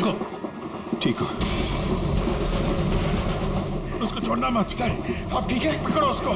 ठीक हो? ठीक हो। उसको छोड़ना मत। सर आप ठीक है? पकड़ो उसको।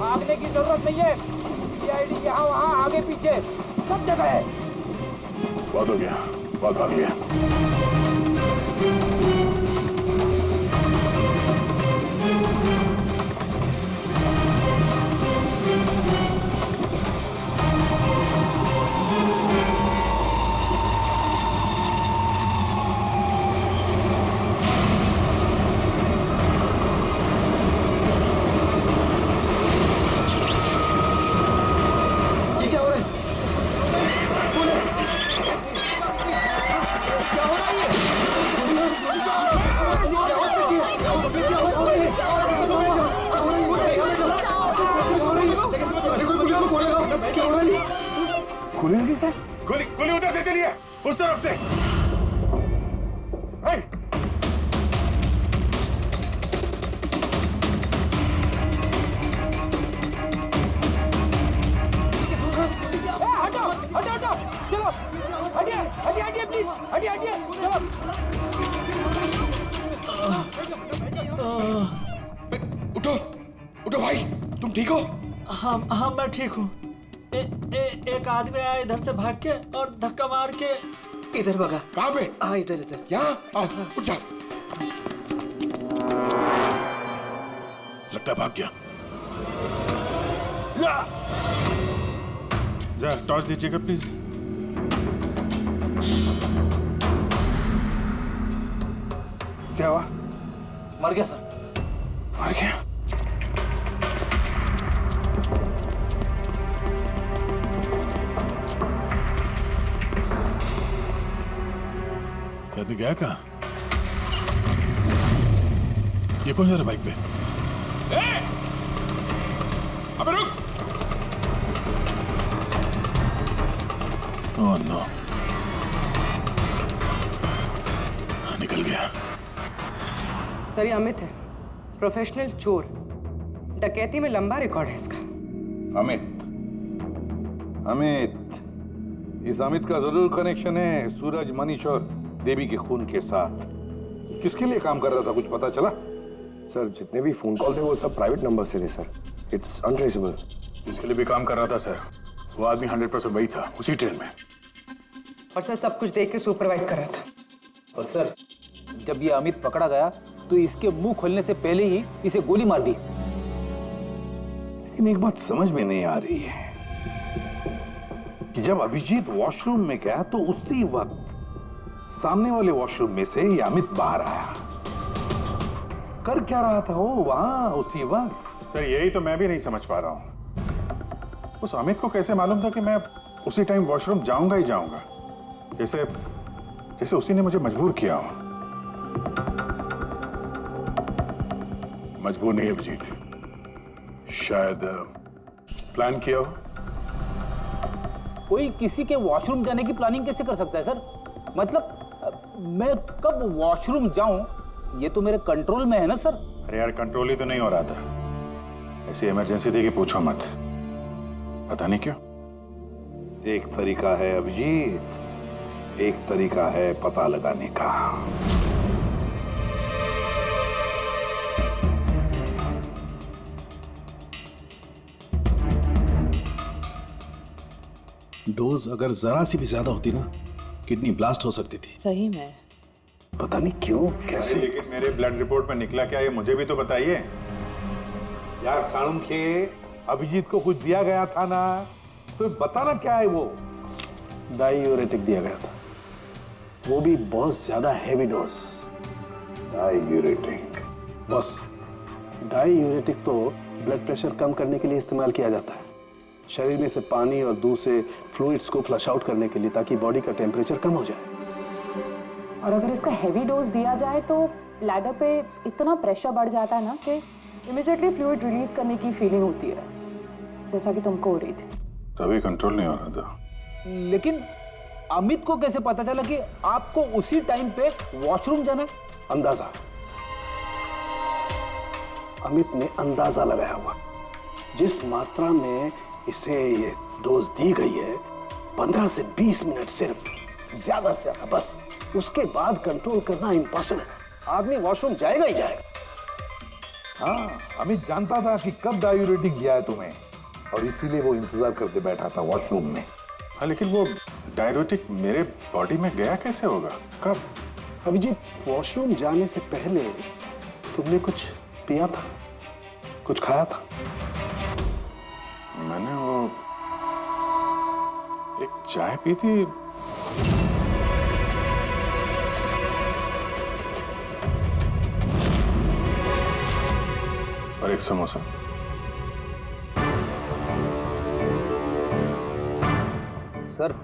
भागने की जरूरत नहीं है। सीआईडी यहाँ वहाँ आगे पीछे सब जगह है। बहुत हो गया, बहुत भाग लिया। ये क्या हो रहा है? कौन है? क्या हो रहा है ये? क्या आवाज़ कैसी है? क्या आवाज़ हो रही है? कोई पुलिस को फोन लगाओ। क्या हो रहा है ये? गोली लगी सर? गोली गोली उधर से चलिए, उस तरफ से। hey! हटो हटो हटो चलो हटिए हटिए हटिए प्लीज हटिए हटिए चलो। उठो उठो भाई, तुम ठीक हो? हाँ हाँ मैं ठीक हूँ। एक आदमी आया इधर से भाग के और धक्का मार के इधर भगा। कहाँ पे? हाँ इधर इधर। यहाँ आओ, उठ जा। लगता है भाग गया। जरा टॉर्च दीजिएगा प्लीज। क्या हुआ? मर गया सर। मर गया? आदमी गया कहाँ? ये कौन जा रहा बाइक पे? अबे रुक! ओह नो, निकल गया। सर ये अमित है, प्रोफेशनल चोर। डकैती में लंबा रिकॉर्ड है इसका। अमित, इस अमित का जरूर कनेक्शन है सूरज, मनीष और देवी के खून के साथ। किसके लिए काम कर रहा था, कुछ पता चला? सर जितने भी फोन कॉल थे वो सब प्राइवेट नंबर से थे सर। It's untraceable. जिसके लिए भी काम कर रहा था सर, वो आदमी 100% वही था, उसी ट्रेन में। और सर सब कुछ देख के सुपरवाइज कर रहा था। और सर जब ये अमित पकड़ा गया तो इसके मुंह खोलने से पहले ही इसे गोली मार दी। लेकिन एक बात समझ में नहीं आ रही है कि जब अभिजीत वॉशरूम में गया तो उसी वक्त सामने वाले वॉशरूम में से ये अमित बाहर आया। कर क्या रहा था वो वहां उसी वक्त? सर यही तो मैं भी नहीं समझ पा रहा हूँ। उस अमित को कैसे मालूम था कि मैं उसी टाइम वॉशरूम जाऊंगा ही जाऊंगा? जैसे जैसे उसी ने मुझे मजबूर किया हो। मजबूर नहीं अभिजीत, शायद प्लान किया हो। कोई किसी के वॉशरूम जाने की प्लानिंग कैसे कर सकता है सर? मतलब मैं कब वॉशरूम जाऊं ये तो मेरे कंट्रोल में है ना सर। अरे यार कंट्रोल ही तो नहीं हो रहा था। ऐसी इमरजेंसी थी कि पूछो मत। पता नहीं क्यों। एक तरीका है अभिजीत, एक तरीका है पता लगाने का। डोज अगर जरा सी भी ज्यादा होती ना, किडनी ब्लास्ट हो सकती थी। सही में पता नहीं क्यों कैसे। लेकिन मेरे ब्लड रिपोर्ट में निकला क्या, ये मुझे भी तो बताइए। यार साणुखे, अभिजीत को कुछ दिया गया था ना, तो बताना क्या है वो। डायूरेटिक दिया गया था, वो भी बहुत ज्यादा हैवी डोज। डायूरेटिक? बस डायूरेटिक तो ब्लड प्रेशर कम करने के लिए इस्तेमाल किया जाता है, शरीर में से पानी और दूध से फ्लूइड्स को फ्लश आउट करने के लिए, ताकि बॉडी का टेम्परेचर कम हो जाए। और अगर इसका हैवी डोज दिया जाए तो ब्लैडर पे इतना प्रेशर बढ़ जाता है ना कि इमीडिएटली फ्लूइड रिलीज करने की फीलिंग होती है, जैसा कि तुमको हो रही थी। तभी कंट्रोल नहीं हो रहा था। लेकिन अमित को कैसे पता चला कि आपको उसी टाइम पे वॉशरूम जाना है? अंदाजा, अमित ने अंदाजा लगाया हुआ। जिस मात्रा में इसे ये डोज दी गई है, 15 से 20 मिनट सिर्फ, ज्यादा से ज्यादा, बस उसके बाद कंट्रोल करना इम्पॉसिबल। आदमी वॉशरूम जाएगा ही जाएगा। हाँ, अमित जानता था कि कब डायूरेटिक दिया है तुम्हें, और इसीलिए वो इंतजार करके बैठा था वॉशरूम में। हाँ, लेकिन वो डायूरेटिक मेरे बॉडी में गया कैसे होगा, कब? अभिजीत, वॉशरूम जाने से पहले तुमने कुछ पिया था, कुछ खाया था? मैंने वो एक चाय पी थी। और एक समोसा। सर,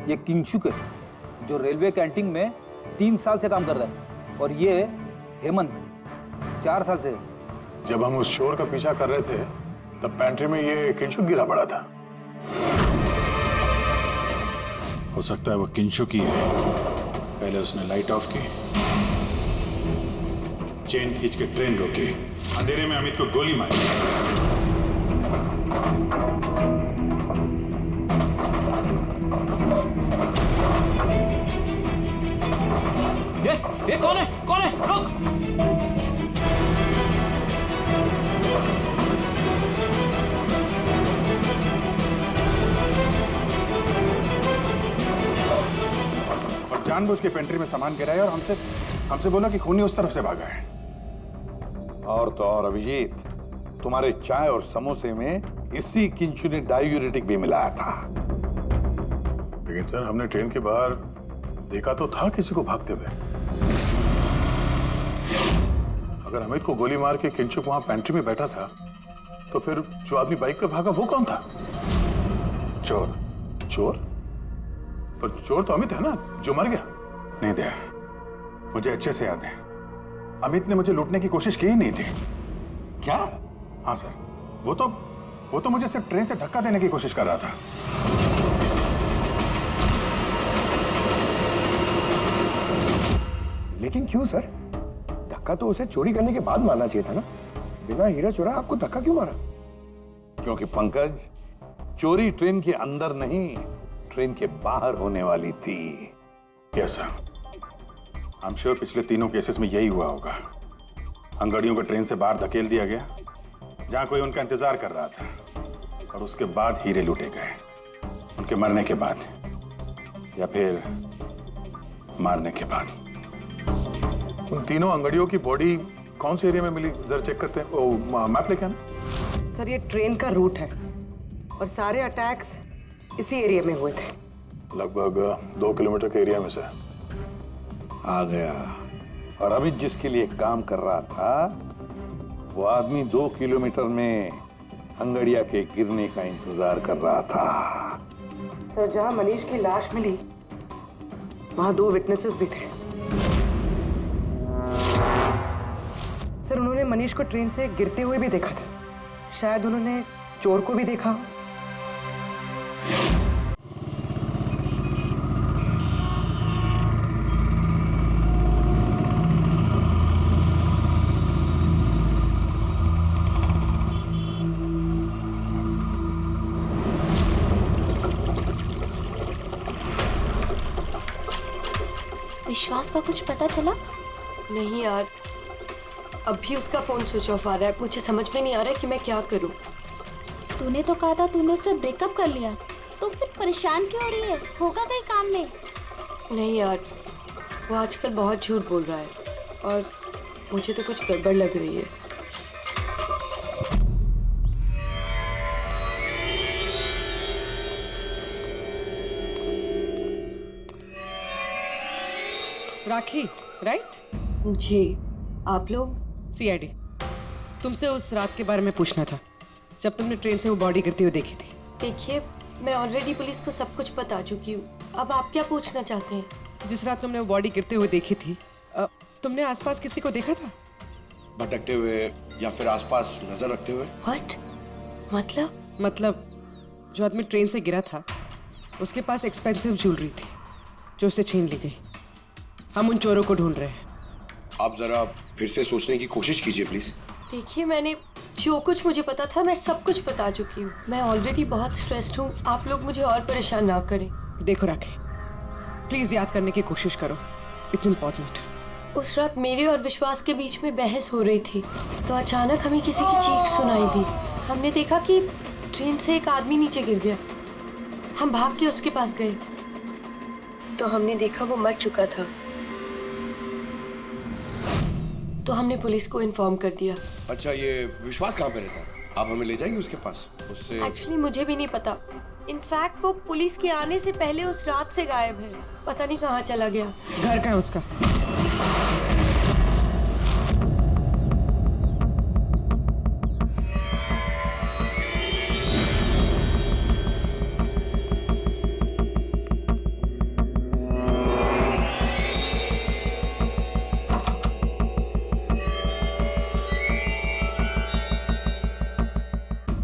ये किंगशुक है, जो रेलवे कैंटीन में 3 साल से काम कर रहा है, और ये हेमंत 4 साल से। जब हम उस चोर का पीछा कर रहे थे, तब पेंट्री में ये किंशुक गिरा पड़ा था। हो सकता है वो किंशुक ही है। पहले उसने लाइट ऑफ की, चेन खींच के ट्रेन रोकी, अंधेरे में अमित को गोली मारी। ये कौन है? कौन है? रुक! और जानबूझ के पेंट्री में सामान गिराया और हमसे बोला कि खूनी उस तरफ से भागा है। और तो और अभिजीत, तुम्हारे चाय और समोसे में इसी किंशु ने डायूरेटिक भी मिलाया था। लेकिन सर, हमने ट्रेन के बाहर देखा तो था किसी को भागते हुए। अगर अमित को गोली मार के किंशुक वहां पेंट्री में बैठा था, तो फिर जो आदमी बाइक पे भागा वो कौन था? चोर। चोर? पर चोर तो अमित है ना, जो मर गया। नहीं दया, मुझे अच्छे से याद है, अमित ने मुझे लूटने की कोशिश की ही नहीं थी। क्या? हाँ सर, वो तो मुझे सिर्फ ट्रेन से धक्का देने की कोशिश कर रहा था। लेकिन क्यों सर? धक्का तो उसे चोरी करने के बाद मारना चाहिए था ना। बिना हीरा चोरा आपको धक्का क्यों मारा? क्योंकि पंकज, चोरी ट्रेन के अंदर नहीं, ट्रेन के बाहर होने वाली थी। Yes sir, I am sure पिछले तीनों केसेस में यही हुआ होगा। अंगड़ियों को ट्रेन से बाहर धकेल दिया गया, जहां कोई उनका इंतजार कर रहा था, और उसके बाद हीरे लूटे गए, उनके मरने के बाद या फिर मारने के बाद। उन तीनों अंगड़ियों की बॉडी कौन से एरिया में मिली, जरा चेक करते हैं। ओ, मैप लेके आना। सर, ये ट्रेन का रूट है और सारे अटैक्स इसी एरिया में हुए थे। लगभग 2 किलोमीटर के एरिया में से। आ गया। और अमित जिसके लिए काम कर रहा था, वो आदमी 2 किलोमीटर में अंगड़िया के गिरने का इंतजार कर रहा था। सर, जहां मनीष की लाश मिली, वहां 2 विटनेसेस भी थे। सर, उन्होंने मनीष को ट्रेन से गिरते हुए भी देखा था। शायद उन्होंने चोर को भी देखा। विश्वास का कुछ पता चला? नहीं यार, अभी उसका फोन स्विच ऑफ आ रहा है। मुझे समझ में नहीं आ रहा है कि मैं क्या करूं। तूने तो कहा था तूने उससे ब्रेकअप कर लिया, तो फिर परेशान क्यों हो रही है? होगा कहीं काम में? नहीं यार, वो आजकल बहुत झूठ बोल रहा है और मुझे तो कुछ गड़बड़ लग रही है। राखी, राइट? जी, आप लोग? सीआईडी। तुमसे उस रात के बारे में पूछना था जब तुमने ट्रेन से वो बॉडी गिरती हुई देखी थी। देखिए, मैं ऑलरेडी पुलिस को सब कुछ बता चुकी हूँ। अब आप क्या पूछना चाहते हैं? जिस रात तुमने वो बॉडी गिरते हुए देखी थी, तुमने आसपास किसी को देखा था? भटकते हुए या फिर आसपास नजर रखते हुए? व्हाट? मतलब जो आदमी ट्रेन से गिरा था उसके पास एक्सपेंसिव ज्वेलरी थी जो उससे छीन ली गई। हम उन चोरों को ढूंढ रहे हैं। आप जरा फिर से सोचने की कोशिश कीजिए प्लीज। देखिए, मैंने जो कुछ मुझे पता था मैं सब कुछ बता चुकी हूँ। मैं ऑलरेडी बहुत स्ट्रेस्ड हूँ। आप लोग मुझे और परेशान ना करें। देखो राखी, प्लीज याद करने की कोशिश करो। It's important. उस रात मेरे और विश्वास के बीच में बहस हो रही थी तो अचानक हमें किसी की चीख सुनाई दी। हमने देखा कि ट्रेन से एक आदमी नीचे गिर गया। हम भाग के उसके पास गए तो हमने देखा वो मर चुका था। तो हमने पुलिस को इन्फॉर्म कर दिया। अच्छा, ये विश्वास कहाँ पे रहता है? आप हमें ले जाएंगे उसके पास? उससे एक्चुअली मुझे भी नहीं पता। इनफैक्ट वो पुलिस के आने से पहले उस रात से गायब है। पता नहीं कहाँ चला गया। घर कहाँ है उसका?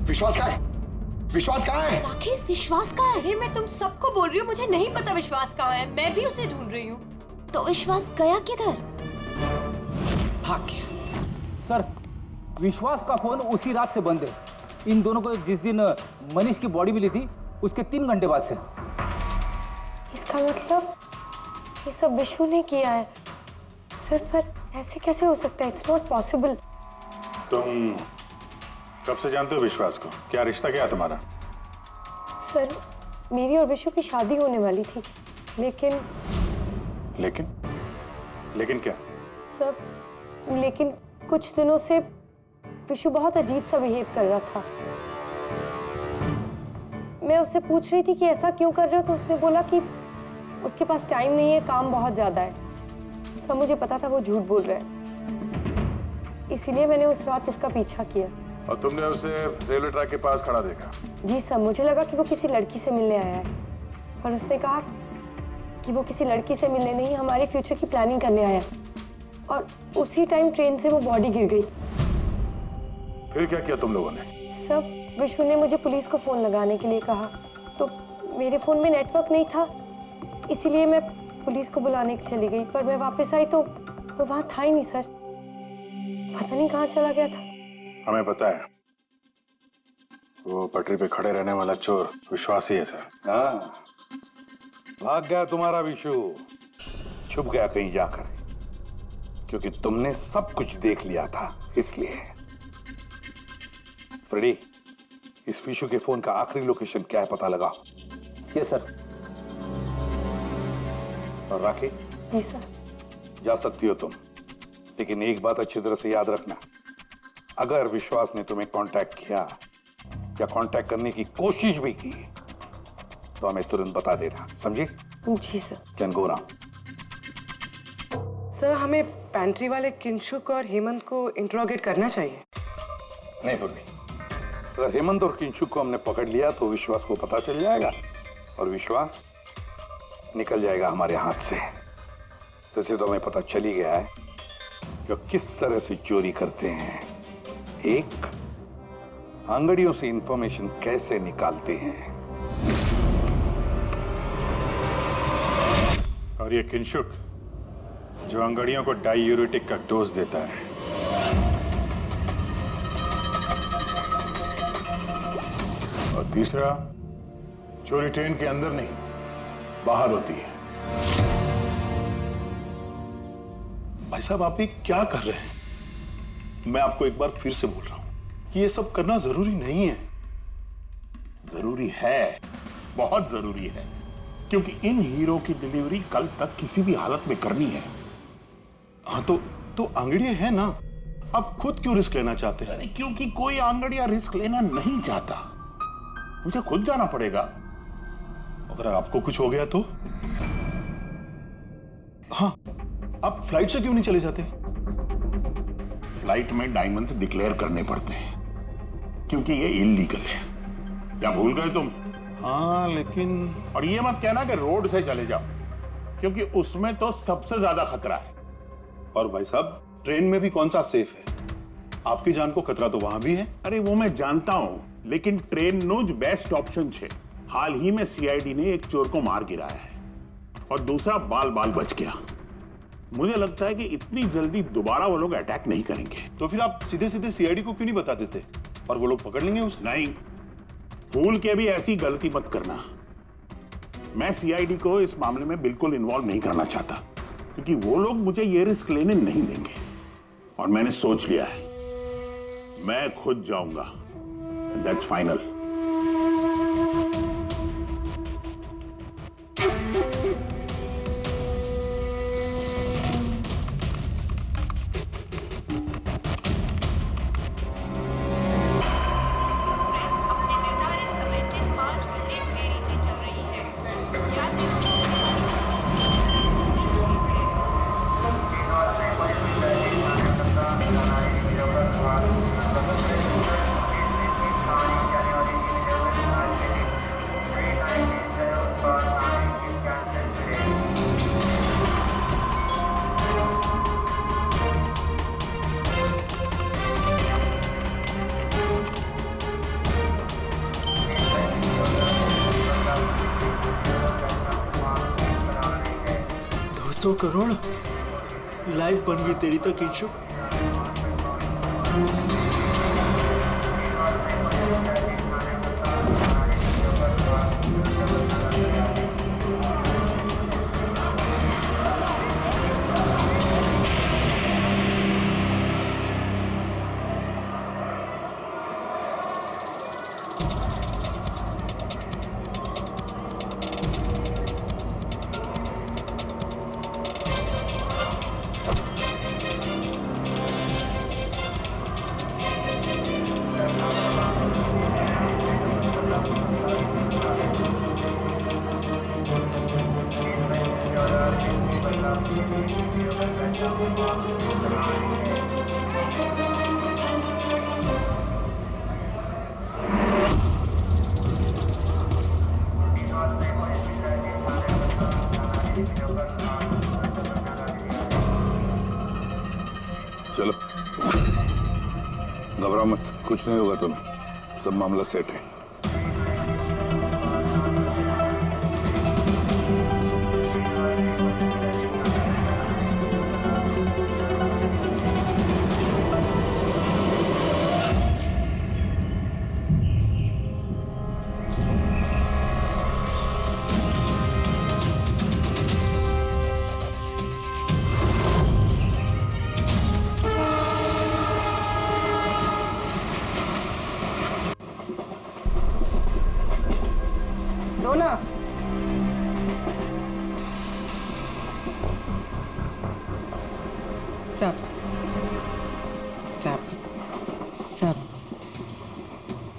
विश्वास कहाँ है? विश्वास कहाँ है? राखी, विश्वास कहाँ है? अरे मैं तुम सबको बोल रही हूँ, मुझे नहीं पता विश्वास कहाँ है। मैं भी उसे ढूंढ रही हूँ। तो विश्वास गया किधर? भाग गया। सर, विश्वास का फोन उसी रात से बंद है। इन दोनों को जिस दिन मनीष की बॉडी मिली थी उसके 3 घंटे बाद से। इसका मतलब ये सब विशु ने किया है। सर, पर ऐसे कैसे हो सकता है? It's not possible. तुम कब से जानते हो विश्वास को? क्या रिश्ता क्या है तुम्हारा? सर, मेरी और विशु की शादी होने वाली थी, लेकिन क्या? सर, लेकिन कुछ दिनों से विशु बहुत अजीब सा बिहेव कर रहा था। मैं उससे पूछ रही थी कि ऐसा क्यों कर रहे हो, तो उसने बोला कि उसके पास टाइम नहीं है, काम बहुत ज्यादा है। सब मुझे पता था वो झूठ बोल रहा है, इसीलिए मैंने उस रात उसका पीछा किया। और तुमने उसे रेलवे ट्रैक के पास खड़ा देखा? जी सर, मुझे लगा कि वो किसी लड़की से मिलने आया है, पर उसने कहा कि वो किसी लड़की से मिलने नहीं, हमारे फ्यूचर की प्लानिंग करने आया। और उसी टाइम ट्रेन से वो बॉडी गिर गई। फिर क्या किया तुम लोगों ने? सब विश्व ने मुझे पुलिस को फोन लगाने के लिए कहा, तो मेरे फोन में नेटवर्क नहीं था, इसीलिए मैं पुलिस को बुलाने के चली गई। पर मैं वापस आई तो वो वहां था ही नहीं सर। पता नहीं कहाँ चला गया था। हमें पता है, वो पटरी पे खड़े रहने वाला चोर विश्वास ही है सर। हाँ, भाग गया तुम्हारा विशु, छुप गया कहीं जाकर, क्योंकि तुमने सब कुछ देख लिया था इसलिए। फ्रेडी, इस विशु के फोन का आखिरी लोकेशन क्या है पता लगा? Yes sir. और राखी? जी सर। जा सकती हो तुम, लेकिन एक बात अच्छी तरह से याद रखना, अगर विश्वास ने तुम्हें कांटेक्ट किया या कांटेक्ट करने की कोशिश भी की तो हमें तुरंत बता देना, समझी? जी sir. Can go now. Sir, हमें पैंट्री वाले किंशुक और हेमंत को इंट्रोगेट करना चाहिए। नहीं पूर्वी, अगर हेमंत और किंशुक को हमने पकड़ लिया तो विश्वास को पता चल जाएगा और विश्वास निकल जाएगा हमारे हाथ से। वैसे तो हमें पता चल ही गया है कि किस तरह से चोरी करते हैं, एक अंगड़ियों से इंफॉर्मेशन कैसे निकालते हैं। और ये किंशुक जो अंगड़ियों को डायूरेटिक का डोज देता है। और तीसरा, चोरी ट्रेन के अंदर नहीं, बाहर होती है। भाई साहब, आप ये क्या कर रहे हैं? मैं आपको एक बार फिर से बोल रहा हूं कि ये सब करना जरूरी नहीं है। जरूरी है, बहुत जरूरी है। क्योंकि इन हीरो की डिलीवरी कल तक किसी भी हालत में करनी है। हाँ तो आंगड़िया है ना, आप खुद क्यों रिस्क लेना चाहते हैं? अरे क्योंकि कोई आंगड़िया रिस्क लेना नहीं चाहता, मुझे खुद जाना पड़ेगा। अगर आपको कुछ हो गया तो? हाँ, आप फ्लाइट से क्यों नहीं चले जाते? फ्लाइट में डायमंड्स डिक्लेयर करने पड़ते हैं क्योंकि ये इलीगल है। क्या भूल गए तुम? हाँ लेकिन, और ये मत कहना कि रोड से चले जाओ, क्योंकि उसमें तो सबसे ज्यादा खतरा है। और भाई साहब, ट्रेन में भी कौन सा सेफ है? आपकी जान को खतरा तो वहां भी है। अरे वो मैं जानता हूं, लेकिन ट्रेन नो बेस्ट ऑप्शन है। हाल ही में सीआईडी ने एक चोर को मार गिराया है और दूसरा बाल बाल बच गया। मुझे लगता है कि इतनी जल्दी दोबारा वो लोग अटैक नहीं करेंगे। तो फिर आप सीधे सीधे सीआईडी को क्यों नहीं बता देते और वो लोग पकड़ लेंगे उसे? नहीं, भूल के भी ऐसी गलती मत करना। मैं सीआईडी को इस मामले में बिल्कुल इन्वॉल्व नहीं करना चाहता, क्योंकि वो लोग मुझे ये रिस्क लेने नहीं देंगे। और मैंने सोच लिया है, मैं खुद जाऊंगा। That's final. करोड़ लाइफ बन गई तेरी तो किंशु। चलो, घबराओ मत, कुछ नहीं होगा तुम्हें, सब मामला सेट है।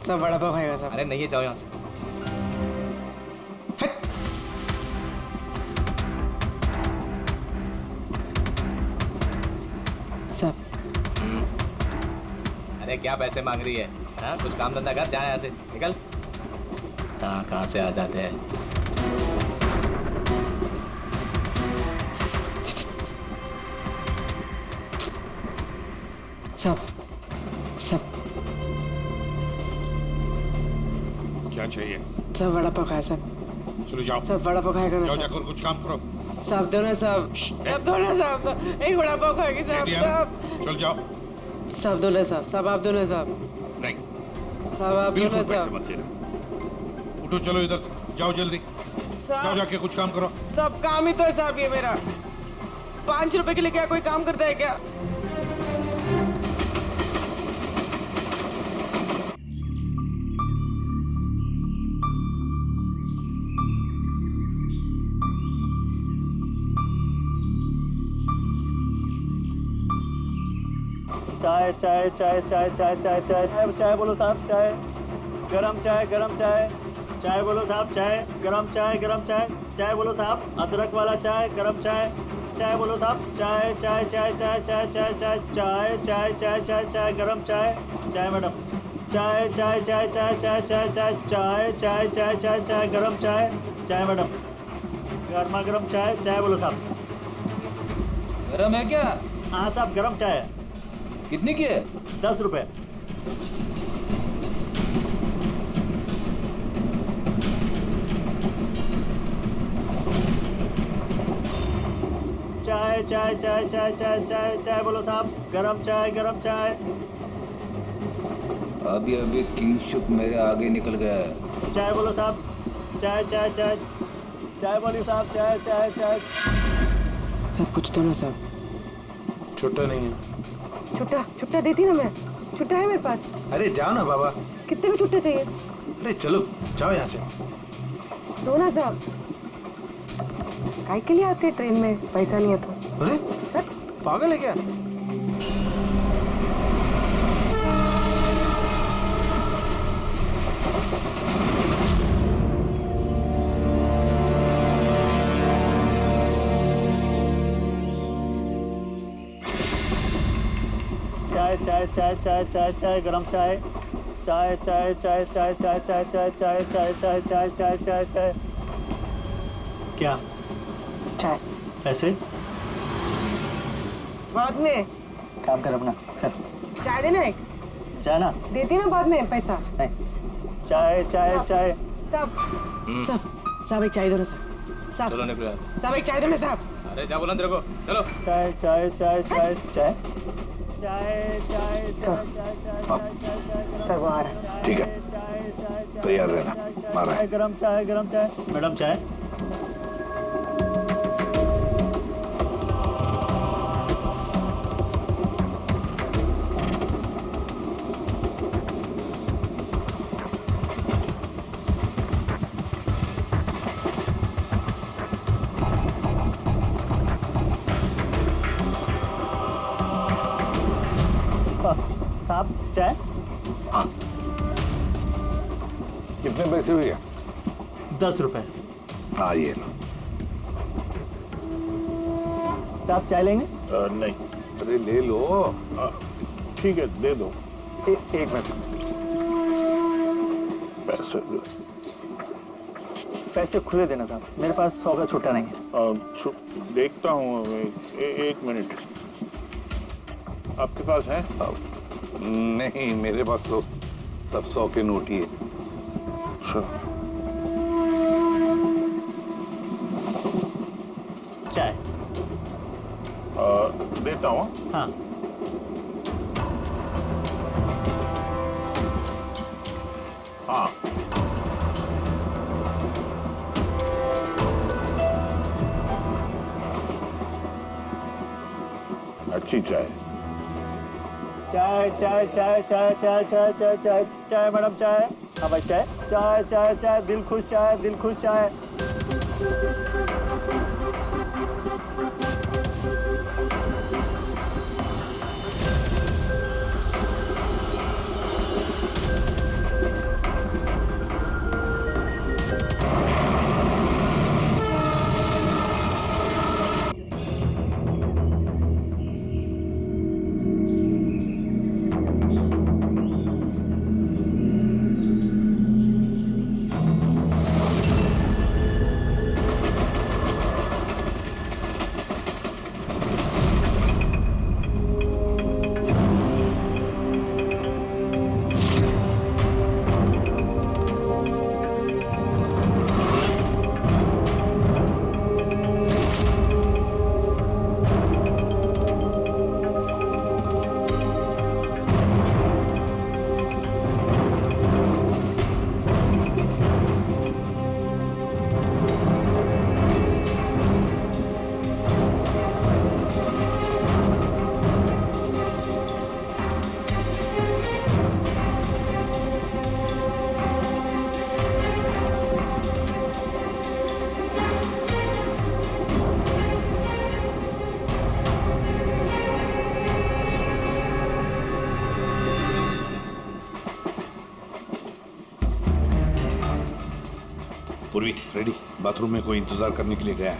सब बड़ा पाव खाएगा सब। अरे नहीं, जाओ यहाँ से। हट। सब। अरे क्या पैसे मांग रही है? हाँ, कुछ काम धंधा कर, जा यहाँ से, निकल। कहाँ से आ जाते हैं। सब सब क्या चाहिए? सब वड़ा पाव खाए सब। चलो जाओ। सब वड़ा पाव खाएगा ना। जाओ जाकर कुछ काम करो। सब दो ना सब। सब दो ना सब। एक वड़ा पाव खाएगी सब। सब। चल जाओ। सब दो ना सब। सब आप दो ना सब। नहीं। सब आप दो ना पैसे सब। मत देना। उठो चलो इधर से। जाओ जल्दी। जाओ जाके कुछ काम करो। सब काम ही तो है साहब ये मेरा। 5 रुपए के लिए क्या कोई काम करता है क्या? चाय चाय चाय चाय चाय चाय चाय चाय चाय बोलो साहब चाय गरम चाय चाय बोलो साहब चाय गरम चाय चाय बोलो साहब अदरक वाला चाय गरम चाय बोलो साहब चाय चाय चाय चाय चाय चाय चाय चाय चाय चाय चाय चाय गरम चाय मैडम चाय चाय चाय चाय चाय चाय चाय चाय चाय चाय चाय चाय गरम चाय मैडम गर्मा गर्म चाय बोलो साहब गरम है क्या? हाँ साहब गरम चाय है। कितनी की है? 10 रुपए। चाय चाय चाय चाय चाय चाय चाय बोलो साहब गरम चाय अभी अभी किंगशुक मेरे आगे निकल गया है। चाय बोलो साहब चाय बोलिए साहब चाय सब कुछ तो ना साहब। छुट्टा नहीं है। छुट्टा देती ना मैं। छुट्टा है मेरे पास। अरे जाओ ना बाबा। कितने में छुट्टा चाहिए? अरे चलो जाओ यहाँ से। दो ना साहब। काय के लिए आते ट्रेन में पैसा नहीं है तो? अरे पागल है क्या? चाय गरम चाय क्या चाय ऐसे बाद में काम कर अपना चल चाय देना एक चाय ना देती ना बाद में पैसा चाय साहब एक चाय दो ना साहब चलो निकलो साहब एक चाय दो ना साहब अरे जा बोला तेरे को चलो चाय सर वो आ रहा है। ठीक है तैयार रहना मारा है। गरम चाय मैडम चाय साहब चाय हाँ कितने पैसे हुए? 10 रुपए। हाँ ये लो। साहब चाय लेंगे? नहीं। अरे ले लो। ठीक है दे दो। एक मिनट पैसे खुले देना साहब मेरे पास 100 का छुट्टा नहीं है। देखता हूँ एक मिनट आपके पास है? नहीं मेरे पास तो सब 100 के नोट ही है। चाय देता हूँ। हाँ हाँ अच्छी चाय चाय मैडम चाय। हाँ भाई चाय दिल खुश चाय पूर्वी रेडी, बाथरूम में कोई इंतजार करने के लिए गया है।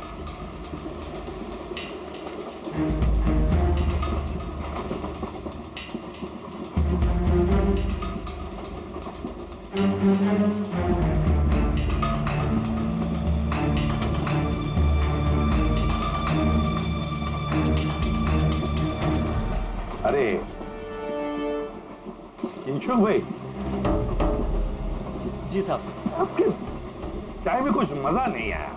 अरे किंशुक भाई। जी साहब। आपके चाय में कुछ मजा नहीं आया।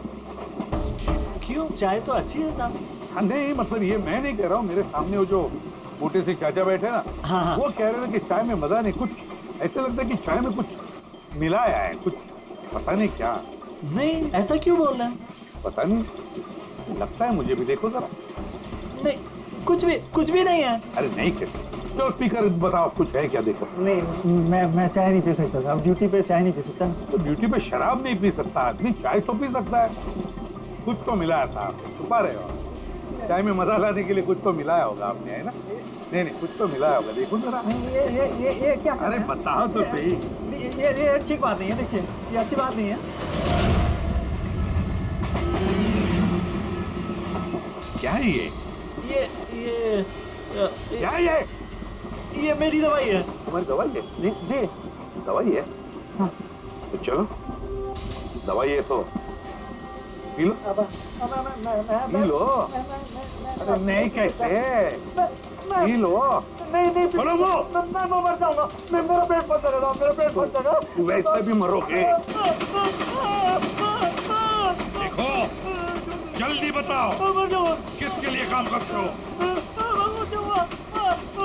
क्यों? चाय तो अच्छी है साहब। हाँ नहीं, मतलब ये मैं नहीं कह रहा हूँ, मेरे सामने वो जो मोटे से चाचा बैठे ना, हाँ। वो कह रहे थे कि चाय में मजा नहीं, कुछ ऐसा लगता है कि चाय में कुछ मिलाया है, कुछ पता नहीं क्या। नहीं, ऐसा क्यों बोल रहे हैं? पता नहीं, लगता है मुझे भी। देखो जरा। नहीं, कुछ भी नहीं है। अरे नहीं कहते तो स्पीकर बताओ, कुछ है क्या? देखो। नहीं, मैं चाय नहीं पी सकता साहब, ड्यूटी पे चाय नहीं पी सकता। तो ड्यूटी पे शराब नहीं पी सकता आदमी, चाय तो पी सकता है। कुछ तो मिलाया था आपने, छुपा रहे हो। चाय में मजा लाने के लिए कुछ तो मिलाया होगा आपने, है ना? नहीं, कुछ तो मिलाया होगा, देखो जरा। ये क्या? अरे बताओ तो सही। ये अच्छी बात नहीं है, देखिए, ये अच्छी बात नहीं है। क्या है ये? क्या है ये मेरी दवाई है। तुम्हारी दवाई है? जी। दवाई है? हाँ। तो चलो, दवाई है तो पी लो। P low. अरे नहीं कैसे? P low. नहीं बोलो वो। मैं मर जाऊंगा। मेरा पेट फट जाएगा, मेरा पेट फट जाएगा। वैसे भी मरोगे। देखो, जल्दी बताओ, किसके लिए काम करते हो?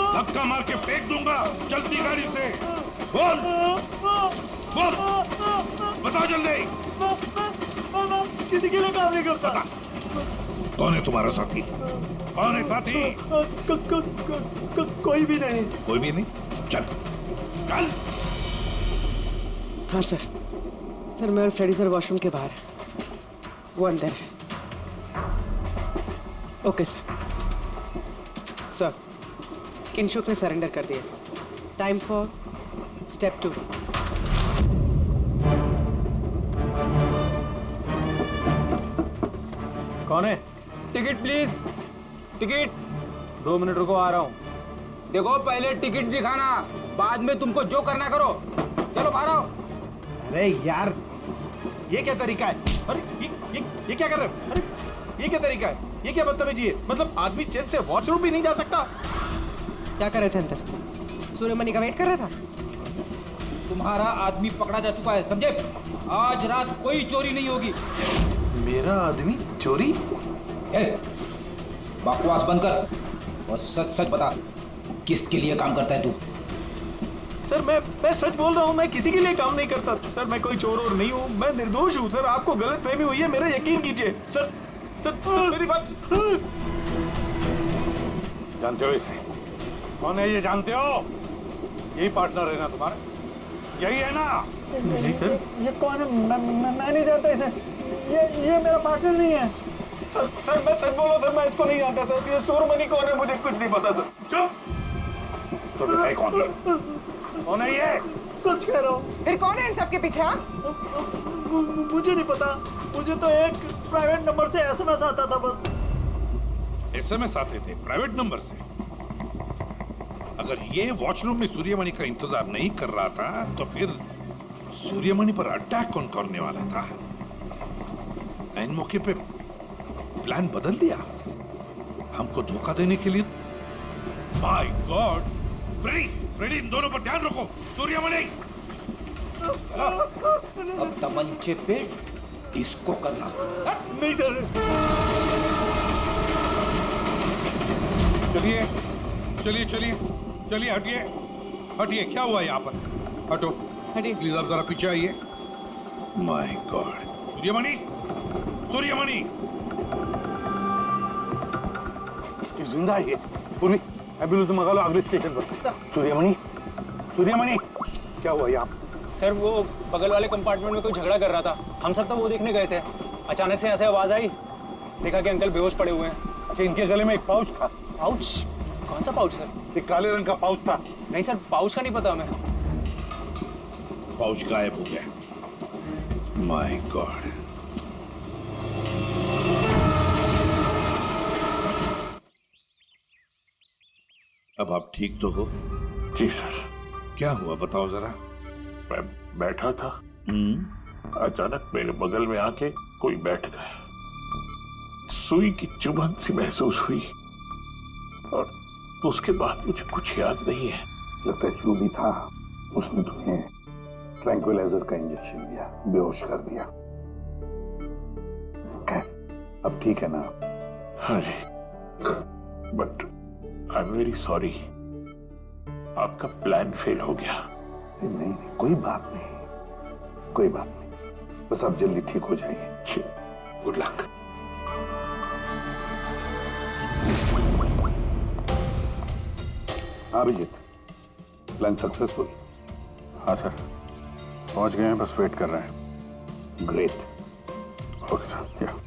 धक्का मार के फेंक दूंगा, जल्दी गाड़ी से। बोल, बताओ जल्दी। किसी के लिए काम नहीं करता। कौन है तुम्हारा साथी? कौन है साथी? कोई भी नहीं। कोई भी नहीं? चल। हाँ सर, मैं और फ्रेडी सर वॉशरूम के बाहर है, वो अंदर है। ओके सर, किंशुक ने सरेंडर कर दिया। Time for step 2। कौन है? Ticket please, ticket. 2 मिनट रुको, आ रहा हूँ। देखो, पहले टिकट दिखाना, बाद में तुमको जो करना करो। चलो बाहर आओ। अरे यार, ये क्या तरीका है? अरे ये क्या कर रहे हो? अरे ये क्या तरीका है? ये क्या बदतमीजी है? मतलब आदमी चैन से वॉशरूम भी नहीं जा सकता। क्या कर रहे थे अंदर? सूर्यमणि का वेट कर रहा था। तुम्हारा आदमी पकड़ा जा चुका है, समझे? आज रात कोई चोरी नहीं होगी। मेरा आदमी चोरी? बकवास बंद कर और सच सच बता, किसके लिए काम करता है तू? सर मैं सच बोल रहा हूँ, मैं किसी के लिए काम नहीं करता सर। मैं कोई चोर और नहीं हूँ, मैं निर्दोष हूँ सर। आपको गलतफहमी हुई है, मेरा यकीन कीजिए सर। सर मेरी बात। जानते हो इसे? कौन है ये? जानते हो? यही पार्टनर है ना तुम्हारा? यही है ना? नहीं सर। ये कौन है? मैं नहीं जानता इसे। ये मेरा पार्टनर नहीं है सर। मैं सच बोल रहा हूँ सर, मैं इसको नहीं जानता सर। ये सूर्यमणि कौन है मुझे कुछ नहीं पता सर। चुप। तो बताइए कौन है ये? सच कह रहा हूँ। फिर कौन है इन सबके पीछे? मुझे नहीं पता, मुझे तो एक प्राइवेट नंबर से एसएमएस आता था बस। एसएमएस आते थे प्राइवेट नंबर से? अगर ये वॉशरूम में सूर्यमणि का इंतजार नहीं कर रहा था, तो फिर सूर्यमणि पर अटैक कौन करने वाला था? इन मौके पे प्लान बदल दिया हमको धोखा देने के लिए। My God! फ्रेडी, इन दोनों पर ध्यान रखो। सूर्यमणि, अब तमंचे पे इसको करना। नहीं सर। चलिए, हटिए। क्या हुआ यहाँ पर? हटो, हटिए प्लीज। आप जरा पीछे आइए। My God! सूर्यमणि जिंदा है ये। पूर्वी, एम्बुलेंस मंगा लो अगले स्टेशन पर। सूर्यमणि, क्या हुआ यहाँ? सर, वो बगल वाले कंपार्टमेंट में कोई झगड़ा कर रहा था। हम सब तो वो देखने गए थे। अचानक से ऐसे आवाज आई, देखा कि अंकल बेहोश पड़े हुए हैं। अच्छा, इनके गले में एक पाउच था। पाउच? कौन सा पाउच सर? एक काले रंग का पाउच था। नहीं सर, पाउच का नहीं पता हमें। पाउच गायब हो गया। My God. अब आप ठीक तो हो? जी सर। क्या हुआ बताओ जरा। मैं बैठा था, अचानक मेरे बगल में आके कोई बैठ गया। सुई की चुभन सी महसूस हुई और उसके बाद मुझे कुछ याद नहीं है। लगता है जो भी था उसने तुम्हें ट्रैंक्विलाइजर का इंजेक्शन दिया, बेहोश कर दिया। खैर अब ठीक है ना? हाँ जी, but I am very sorry, आपका प्लान फेल हो गया। नहीं नहीं, कोई बात नहीं, कोई बात नहीं, बस आप जल्दी ठीक हो जाइए। Good luck. Abhijeet, plan successful? हाँ सर, पहुंच गए हैं, बस वेट कर रहे हैं। ग्रेट। Okay sir. या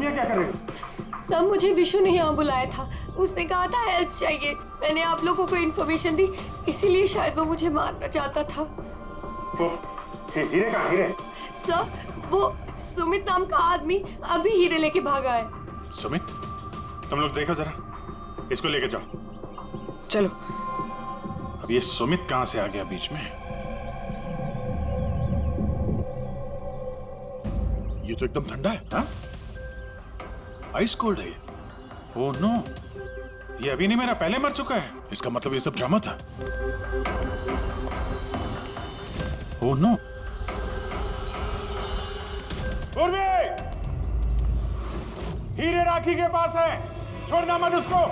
यहाँ क्या कर रही हो? सब मुझे विशु ने यहाँ बुलाया था। उसने कहा था हेल्प चाहिए। मैंने आप लोगों को इन्फॉर्मेशन दी, इसीलिए शायद वो मुझे मारना चाहता था। हीरे कहाँ? हीरे? सर, वो सुमित नाम का आदमी अभी हीरे लेके भागा है। सुमित, तुम लोग देखो जरा, इसको लेके जाओ। चलो। अब ये सुमित कहाँ से आ गया बीच में? ये तो एकदम ठंडा है। हाँ? आइस कोल्ड है ये। ओह नो, ये अभी नहीं, मेरा पहले मर चुका है। इसका मतलब ये सब ड्रामा था। Oh no. पूर्वी, हीरे राखी के पास है, छोड़ना मत उसको।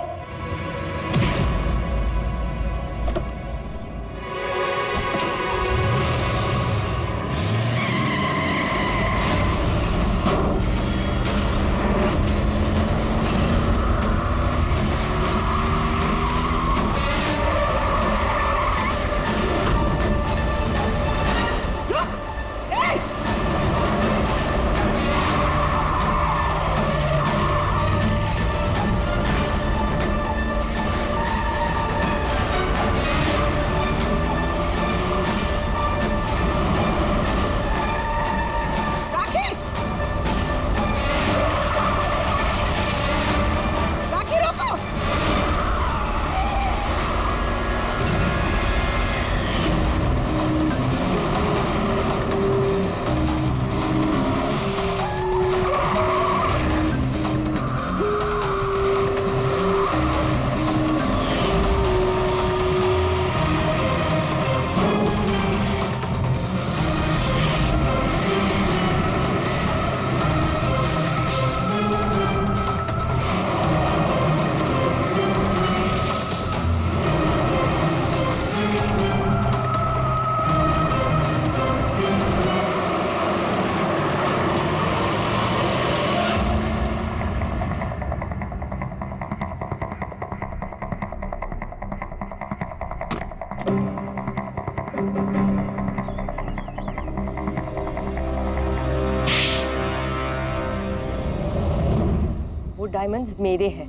डायमंड्स मेरे हैं।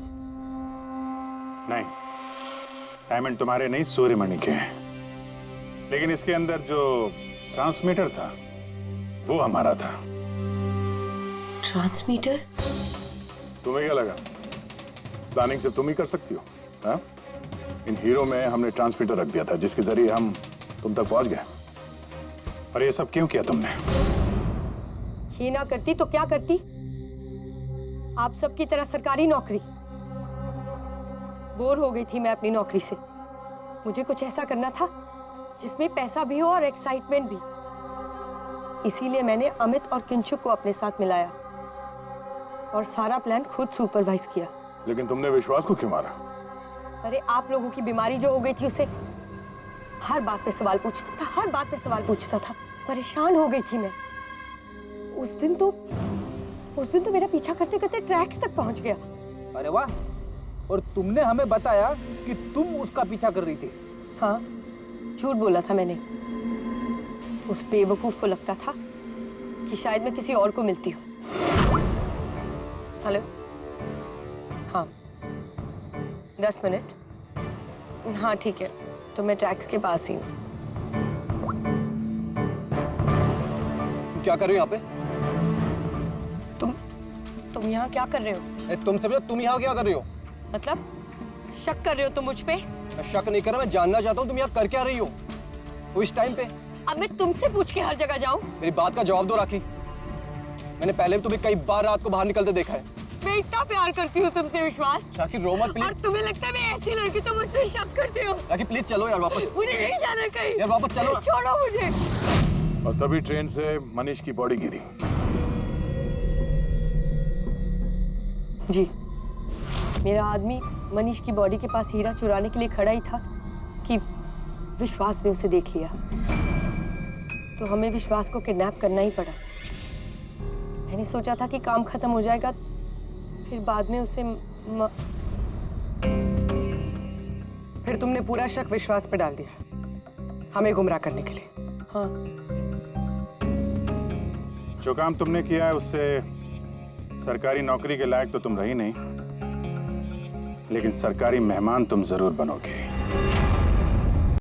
नहीं, डायमंड तुम्हारे नहीं, सूर्यमणि के हैं। लेकिन इसके अंदर जो ट्रांसमीटर था वो हमारा था। ट्रांसमीटर? तुम्हें क्या लगा प्लानिंग से तुम ही कर सकती हो? हाँ? इन हीरो में हमने ट्रांसमीटर रख दिया था जिसके जरिए हम तुम तक पहुंच गए। और ये सब क्यों किया तुमने? ये ना करती तो क्या करती? आप सबकी तरह सरकारी नौकरी। बोर हो गई थी मैं अपनी नौकरी से। मुझे कुछ ऐसा करना था जिसमें पैसा भी हो और एक्साइटमेंट भी। इसीलिए मैंने अमित और किंचुक को अपने साथ मिलाया और सारा प्लान खुद सुपरवाइज किया। लेकिन तुमने विश्वास को क्यों मारा? अरे आप लोगों की बीमारी जो हो गई थी, उसे हर बात पे सवाल पूछता था, हर बात पे सवाल पूछता था। परेशान हो गई थी मैं। उस दिन तो मेरा पीछा करते करते ट्रैक्स तक पहुंच गया। अरे वाह, और तुमने हमें बताया कि तुम उसका पीछा कर रही थी। हाँ, झूठ बोला था मैंने। उस बेवकूफ को लगता था कि शायद मैं किसी और को मिलती हूँ। हेलो, हाँ 10 मिनट। हाँ ठीक है, तो मैं ट्रैक्स के पास ही हूँ। क्या कर रहे हो यहाँ पे? तुम यहाँ क्या कर रहे हो? तुमसे पूछा, तुम यहाँ क्या कर रही हो? मतलब शक कर रहे हो तुम मुझ पे? मैं शक नहीं कर रहा, मैं जानना चाहता हूँ तुम यहाँ कर क्या रही हो वो इस टाइम पे। अब मैं तुमसे पूछ के हर जगह जाऊँ? मेरी बात का जवाब दो राखी। मैंने पहले भी तुम्हें कई बार रात को बाहर निकलते देखा है। मैं इतना प्यार करती हूँ तुमसे विश्वास। राखी रो मत प्लीज। और तुम्हें लगता है मैं ऐसी लड़की तो मुझ पे शक करते हो? राखी प्लीज चलो यार वापस। मुझे नहीं जाना कहीं। यार वापस चलो। छोड़ो मुझे। और तभी ट्रेन से मनीष की बॉडी गिरी। जी, मेरा आदमी मनीष की बॉडी के पास हीरा चुराने के लिए खड़ा ही था कि विश्वास ने उसे देख लिया। तो हमें विश्वास को किडनैप करना ही पड़ा। मैंने सोचा था कि काम खत्म हो जाएगा, फिर बाद में उसे फिर तुमने पूरा शक विश्वास पे डाल दिया हमें गुमराह करने के लिए। हाँ, जो काम तुमने किया है उससे सरकारी नौकरी के लायक तो तुम रही नहीं, लेकिन सरकारी मेहमान तुम जरूर बनोगे।